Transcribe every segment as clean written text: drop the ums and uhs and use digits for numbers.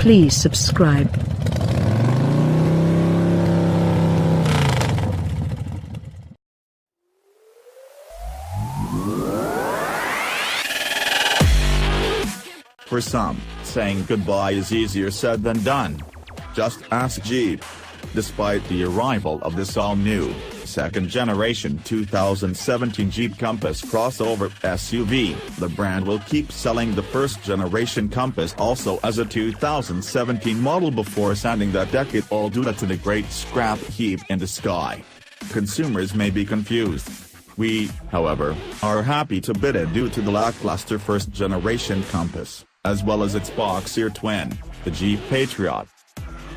Please subscribe. For some, saying goodbye is easier said than done. Just ask Jeep. Despite the arrival of this all-new, second-generation 2017 Jeep Compass crossover SUV, the brand will keep selling the first-generation Compass also as a 2017 model before sending that decade-old Duda to the great scrap heap in the sky. Consumers may be confused. We, however, are happy to bid adieu to the lackluster first-generation Compass, as well as its boxier twin, the Jeep Patriot.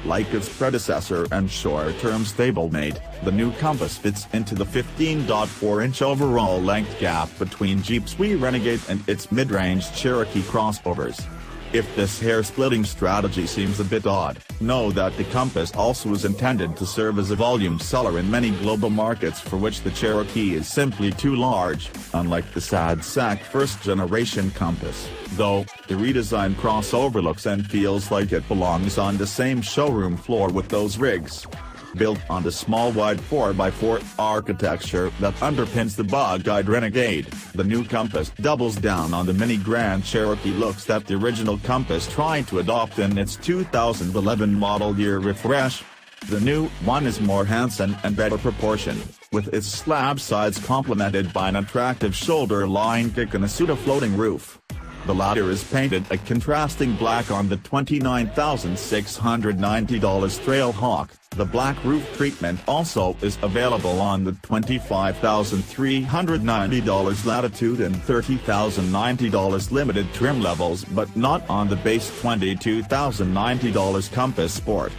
Like its predecessor and short-term stablemate, the new Compass fits into the 15.4-inch overall length gap between Jeep's Wii Renegade and its mid-range Cherokee crossovers. If this hair-splitting strategy seems a bit odd, know that the Compass also is intended to serve as a volume seller in many global markets for which the Cherokee is simply too large, unlike the sad sack first-generation Compass, though the redesigned crossover looks and feels like it belongs on the same showroom floor with those rigs. Built on the small wide 4x4 architecture that underpins the bug-eyed Renegade, the new Compass doubles down on the mini Grand Cherokee looks that the original Compass tried to adopt in its 2011 model year refresh. The new one is more handsome and better proportioned, with its slab sides complemented by an attractive shoulder line kick and a pseudo-floating roof. The latter is painted a contrasting black on the $29,690 Trailhawk. The black roof treatment also is available on the $25,390 Latitude and $30,090 Limited trim levels but not on the base $22,090 Compass Sport.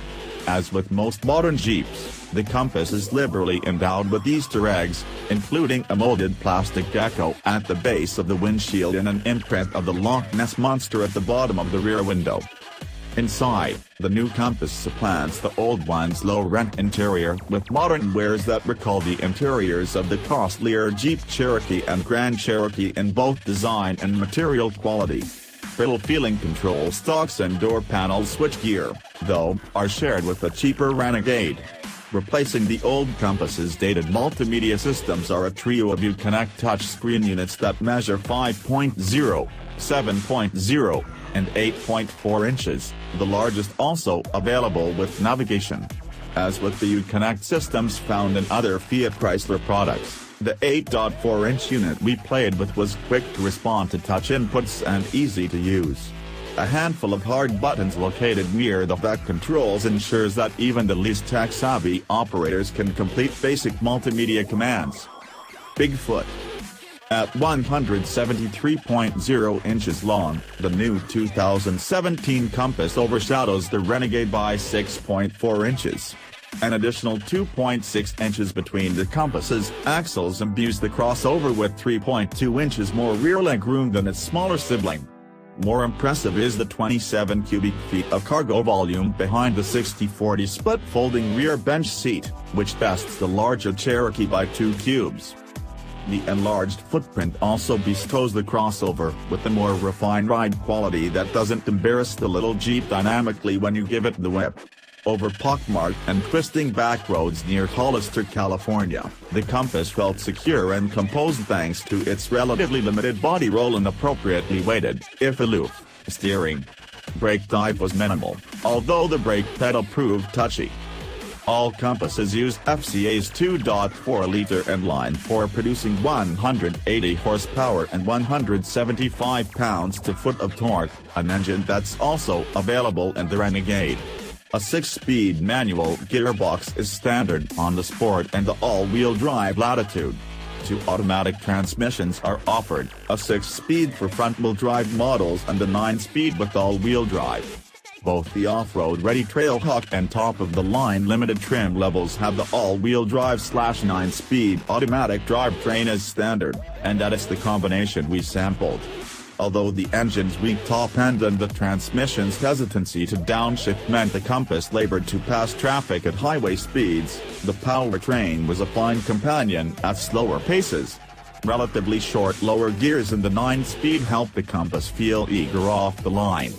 As with most modern Jeeps, the Compass is liberally endowed with Easter eggs, including a molded plastic gecko at the base of the windshield and an imprint of the Loch Ness Monster at the bottom of the rear window. Inside, the new Compass supplants the old one's low-rent interior with modern wares that recall the interiors of the costlier Jeep Cherokee and Grand Cherokee in both design and material quality. Brittle-feeling control stalks and door panel switchgear, though, are shared with the cheaper Renegade. Replacing the old Compass's dated multimedia systems are a trio of Uconnect touchscreen units that measure 5.0, 7.0, and 8.4 inches, the largest also available with navigation. As with the Uconnect systems found in other Fiat Chrysler products, the 8.4-inch unit we played with was quick to respond to touch inputs and easy to use. A handful of hard buttons located near the back controls ensures that even the least tech-savvy operators can complete basic multimedia commands. Bigfoot. At 173.0 inches long, the new 2017 Compass overshadows the Renegade by 6.4 inches. An additional 2.6 inches between the Compass's axles imbues the crossover with 3.2 inches more rear legroom than its smaller sibling. More impressive is the 27 cubic feet of cargo volume behind the 60/40 split folding rear bench seat, which bests the larger Cherokee by 2 cubes. The enlarged footprint also bestows the crossover with a more refined ride quality that doesn't embarrass the little Jeep dynamically when you give it the whip. Over pockmarked and twisting back roads near Hollister, California, the Compass felt secure and composed thanks to its relatively limited body roll and appropriately weighted, if aloof, steering. Brake dive was minimal, although the brake pedal proved touchy. All Compasses use FCA's 2.4-liter inline four producing 180 horsepower and 175 pounds-to-foot of torque, an engine that's also available in the Renegade. A 6-speed manual gearbox is standard on the Sport and the all-wheel drive Latitude. 2 automatic transmissions are offered, a 6-speed for front-wheel drive models and a 9-speed with all-wheel drive. Both the off-road-ready Trailhawk and top-of-the-line limited trim levels have the all-wheel drive/9-speed automatic drivetrain as standard, and that is the combination we sampled. Although the engine's weak top end and the transmission's hesitancy to downshift meant the Compass labored to pass traffic at highway speeds, the powertrain was a fine companion at slower paces. Relatively short lower gears in the 9-speed helped the Compass feel eager off the line.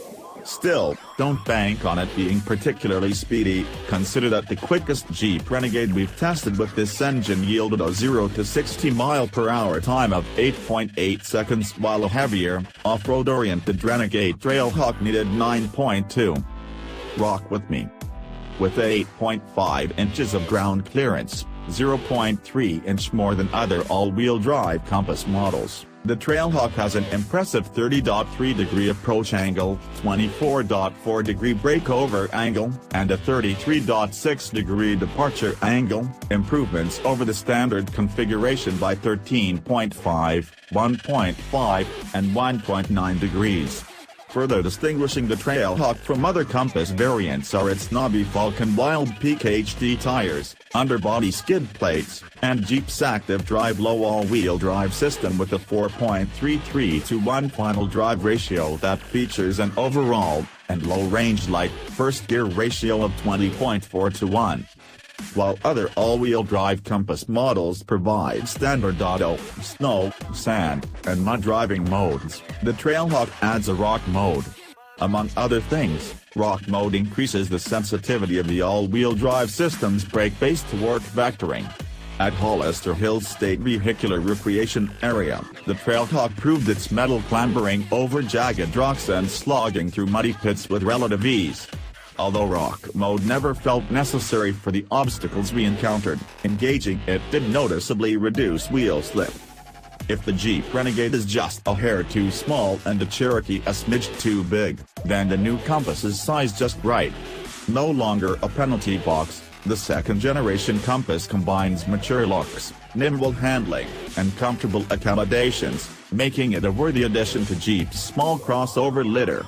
Still, don't bank on it being particularly speedy. Consider that the quickest Jeep Renegade we've tested with this engine yielded a 0 to 60 mph time of 8.8 seconds, while a heavier, off-road oriented Renegade Trailhawk needed 9.2. Rock with me. With 8.5 inches of ground clearance, 0.3 inch more than other all-wheel drive Compass models, the Trailhawk has an impressive 30.3-degree approach angle, 24.4-degree breakover angle, and a 33.6-degree departure angle, improvements over the standard configuration by 13.5, 1.5, and 1.9 degrees. Further distinguishing the Trailhawk from other Compass variants are its knobby Falcon Wild Peak HD tires, underbody skid plates, and Jeep's active drive low all-wheel drive system with a 4.33:1 final drive ratio that features an overall, and low-range light, first-gear ratio of 20.4:1. While other all-wheel drive Compass models provide standard auto, snow, sand, and mud driving modes, the Trailhawk adds a rock mode. Among other things, rock mode increases the sensitivity of the all-wheel drive system's brake-based torque vectoring. At Hollister Hills State Vehicular Recreation Area, the Trailhawk proved its mettle clambering over jagged rocks and slogging through muddy pits with relative ease. Although rock mode never felt necessary for the obstacles we encountered, engaging it did noticeably reduce wheel slip. If the Jeep Renegade is just a hair too small and the Cherokee a smidge too big, then the new Compass is sized just right. No longer a penalty box, the second-generation Compass combines mature looks, nimble handling, and comfortable accommodations, making it a worthy addition to Jeep's small crossover litter.